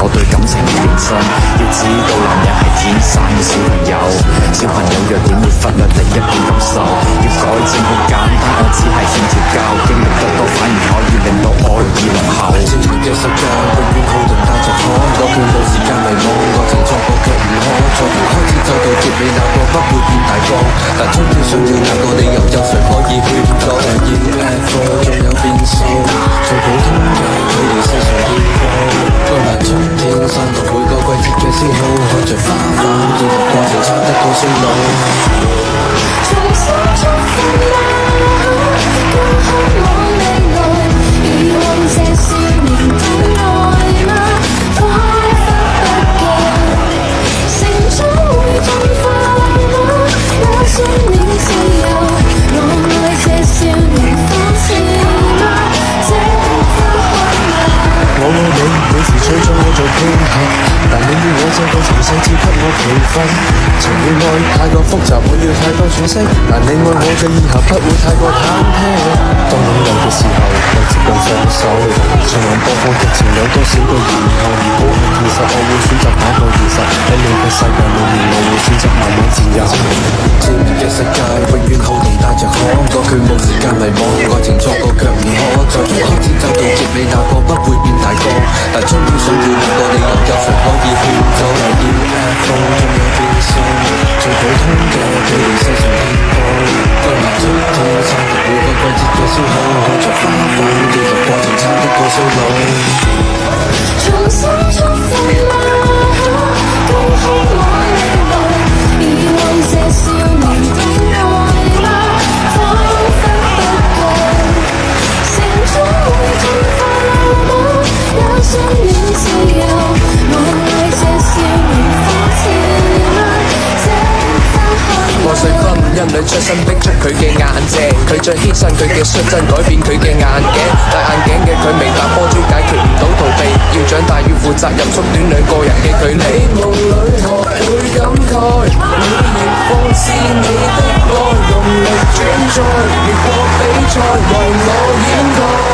我對感情認真。要知道男人係天生嘅小朋友，小朋友弱點會忽略另一半感受。要改正好簡單，我只係欠條教，經歷得多反而可以令到愛意濃厚。正常嘅世界永遠好動帶着可，我見到時間迷惘，愛情錯過卻唔可。從開始走到結尾，那個不會變大個，但終於想要那個理由，有誰可以勸阻？就要 F4，仲有變數，最普通嘅佢哋世上見過。個難春天散落每個季節嘅消耗，看着花瓣建立過程，差得過衰老。重新出發啦，更渴望未來，遺忘這少年的愛嗎？方法不夠，成長會進化嗎？那信念自由，我愛這少年方似嗎？這刻溫柔。我愛你，每時催促我做配合，但你要我這個從細節給我培訓。情與愛太過複雜，我要太多詮釋，但你愛我嘅以後不會太過忐忑。當擁有嘅時候，又接近放手。循環播放劇情有多少個然後？如果係現實，我會選擇打破現實。喺你嘅世界裏面，我會選擇慢慢自由。正面嘅世界永遠好動帶着可，我卻冇時間迷惘，愛情錯過卻唔可。就從開始走到結尾，那個不會變大個，但終於想要那個理由，有誰可以勸阻？又要 F4，仲有變數，最普通嘅佢哋世上見過。個難春天散落每個季節嘅消耗，看着花瓣建立過程，差得過衰老。重新出發啦，更渴望未來，遺忘這少年的愛嗎？方法不夠，成長會進化嗎？有信念自由，我愛這少年方似嗎？這刻渴愛誰分因你出身逼出佢嘅眼睛，佢再犧牲佢嘅率真，改變佢嘅眼鏡。戴眼鏡嘅佢明白波珠解決唔到逃避，要長大要負責任，縮短兩個人嘅距離。夢裏學會感慨，每年放肆你的愛，用力轉載，越過比賽為我掩蓋。